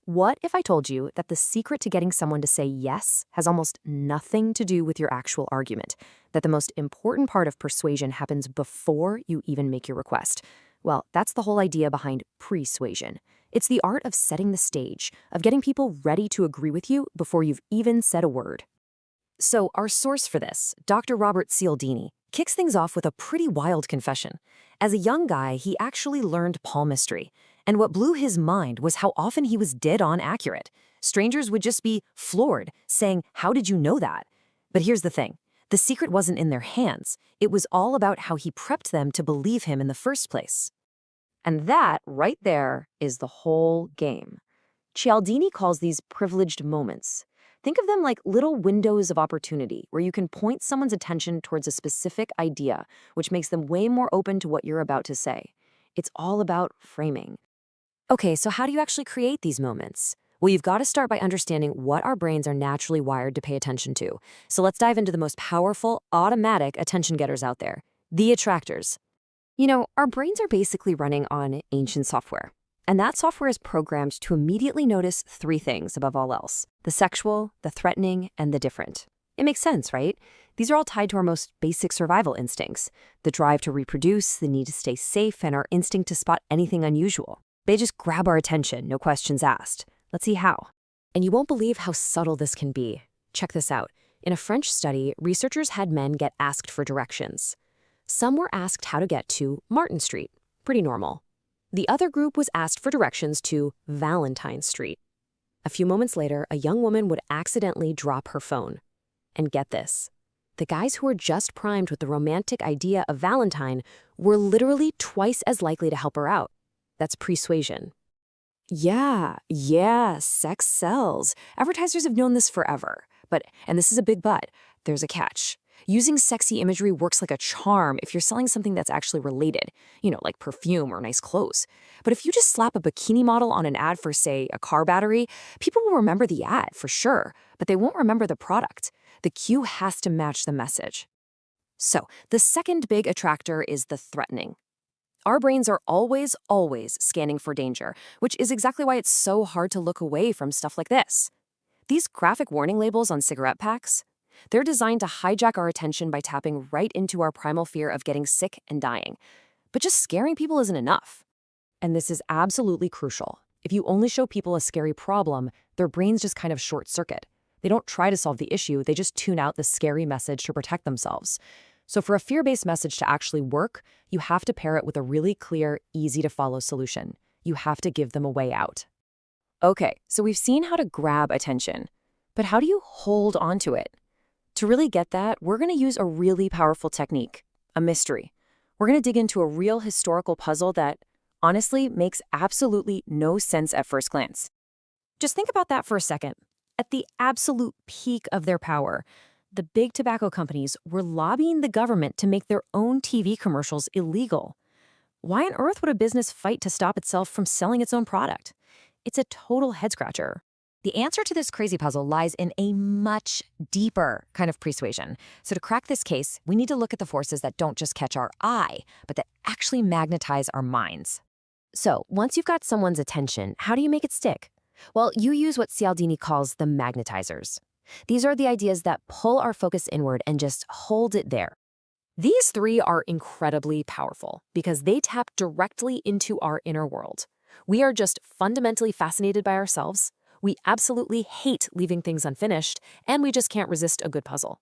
What if I told you that the secret to getting someone to say yes has almost nothing to do with your actual argument? That the most important part of persuasion happens before you even make your request? Well, that's the whole idea behind pre-suasion. It's the art of setting the stage, of getting people ready to agree with you before you've even said a word. So, our source for this, Dr. Robert Cialdini, kicks things off with a pretty wild confession. As a young guy, he actually learned palmistry. And what blew his mind was how often he was dead-on accurate. Strangers would just be floored, saying, "How did you know that?" But here's the thing. The secret wasn't in their hands. It was all about how he prepped them to believe him in the first place. And that, right there, is the whole game. Cialdini calls these privileged moments. Think of them like little windows of opportunity where you can point someone's attention towards a specific idea, which makes them way more open to what you're about to say. It's all about framing. Okay, so how do you actually create these moments? Well, you've got to start by understanding what our brains are naturally wired to pay attention to. So let's dive into the most powerful, automatic attention getters out there, the attractors. Our brains are basically running on ancient software. And that software is programmed to immediately notice three things above all else: the sexual, the threatening, and the different. It makes sense, right? These are all tied to our most basic survival instincts: the drive to reproduce, the need to stay safe, and our instinct to spot anything unusual. They just grab our attention, no questions asked. Let's see how. And you won't believe how subtle this can be. Check this out. In a French study, researchers had men get asked for directions. Some were asked how to get to Martin Street. Pretty normal. The other group was asked for directions to Valentine Street. A few moments later, a young woman would accidentally drop her phone. And get this. The guys who were just primed with the romantic idea of Valentine were literally twice as likely to help her out. That's persuasion. Yeah, sex sells. Advertisers have known this forever. And this is a big but, there's a catch. Using sexy imagery works like a charm if you're selling something that's actually related, like perfume or nice clothes. But if you just slap a bikini model on an ad for, say, a car battery, people will remember the ad for sure, but they won't remember the product. The cue has to match the message. So, the second big attractor is the threatening. Our brains are always scanning for danger, which is exactly why it's so hard to look away from stuff like this. These graphic warning labels on cigarette packs, they're designed to hijack our attention by tapping right into our primal fear of getting sick and dying. But just scaring people isn't enough. And this is absolutely crucial. If you only show people a scary problem, their brains just kind of short-circuit. They don't try to solve the issue, they just tune out the scary message to protect themselves. So for a fear-based message to actually work, you have to pair it with a really clear, easy-to-follow solution. You have to give them a way out. Okay, so we've seen how to grab attention. But how do you hold on to it? To really get that, we're going to use a really powerful technique, a mystery. We're going to dig into a real historical puzzle that, honestly, makes absolutely no sense at first glance. Just think about that for a second. At the absolute peak of their power, the big tobacco companies were lobbying the government to make their own TV commercials illegal. Why on earth would a business fight to stop itself from selling its own product? It's a total head-scratcher. The answer to this crazy puzzle lies in a much deeper kind of persuasion. So to crack this case, we need to look at the forces that don't just catch our eye, but that actually magnetize our minds. So once you've got someone's attention, how do you make it stick? Well, you use what Cialdini calls the magnetizers. These are the ideas that pull our focus inward and just hold it there. These three are incredibly powerful because they tap directly into our inner world. We are just fundamentally fascinated by ourselves. We absolutely hate leaving things unfinished, and we just can't resist a good puzzle.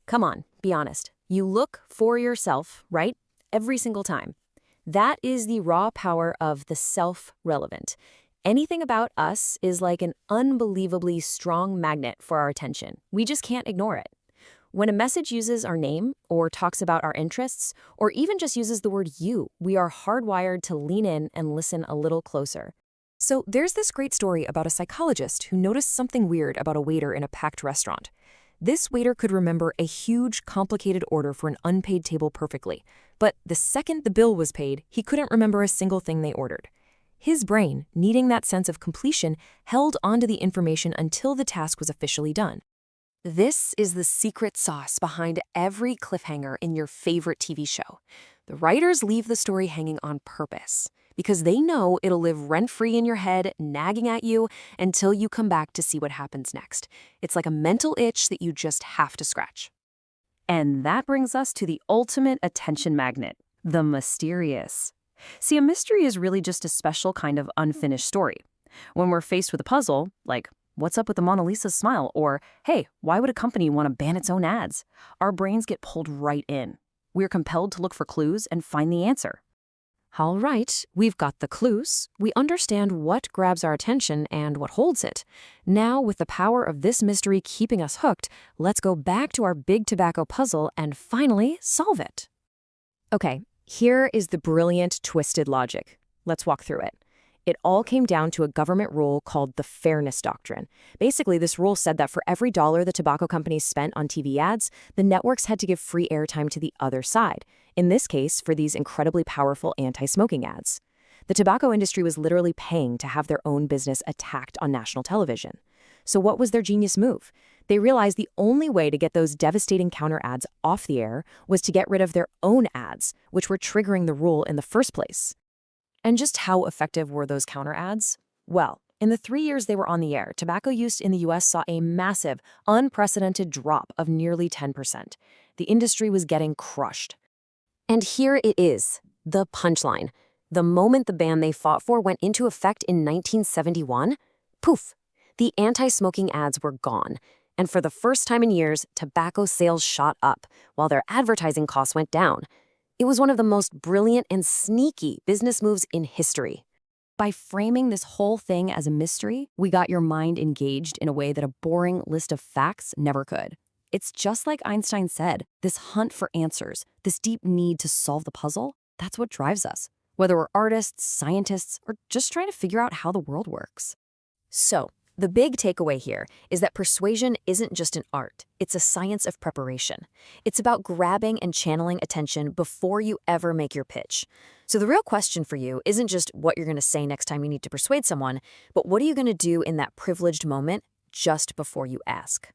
Come on, be honest. You look for yourself, right? Every single time. That is the raw power of the self-relevant. Anything about us is like an unbelievably strong magnet for our attention. We just can't ignore it. When a message uses our name, or talks about our interests, or even just uses the word you, we are hardwired to lean in and listen a little closer. So there's this great story about a psychologist who noticed something weird about a waiter in a packed restaurant. This waiter could remember a huge, complicated order for an unpaid table perfectly, but the second the bill was paid, he couldn't remember a single thing they ordered. His brain, needing that sense of completion, held onto the information until the task was officially done. This is the secret sauce behind every cliffhanger in your favorite TV show. The writers leave the story hanging on purpose, because they know it'll live rent-free in your head, nagging at you until you come back to see what happens next. It's like a mental itch that you just have to scratch. And that brings us to the ultimate attention magnet, the mysterious. See, a mystery is really just a special kind of unfinished story. When we're faced with a puzzle, like, what's up with the Mona Lisa's smile? Or, hey, why would a company want to ban its own ads? Our brains get pulled right in. We're compelled to look for clues and find the answer. All right, we've got the clues. We understand what grabs our attention and what holds it. Now, with the power of this mystery keeping us hooked, let's go back to our big tobacco puzzle and finally solve it. Okay, here is the brilliant, twisted logic. Let's walk through it. It all came down to a government rule called the Fairness Doctrine. Basically, this rule said that for every dollar the tobacco companies spent on TV ads, the networks had to give free airtime to the other side. In this case, for these incredibly powerful anti-smoking ads. The tobacco industry was literally paying to have their own business attacked on national television. So what was their genius move? They realized the only way to get those devastating counter ads off the air was to get rid of their own ads, which were triggering the rule in the first place. And just how effective were those counter ads? Well, in the 3 years they were on the air, tobacco use in the US saw a massive, unprecedented drop of nearly 10%. The industry was getting crushed. And here it is, the punchline. The moment the ban they fought for went into effect in 1971, poof, the anti-smoking ads were gone. And for the first time in years, tobacco sales shot up, while their advertising costs went down. It was one of the most brilliant and sneaky business moves in history. By framing this whole thing as a mystery, we got your mind engaged in a way that a boring list of facts never could. It's just like Einstein said, this hunt for answers, this deep need to solve the puzzle, that's what drives us, whether we're artists, scientists, or just trying to figure out how the world works. So, the big takeaway here is that persuasion isn't just an art, it's a science of preparation. It's about grabbing and channeling attention before you ever make your pitch. So the real question for you isn't just what you're going to say next time you need to persuade someone, but what are you going to do in that privileged moment just before you ask?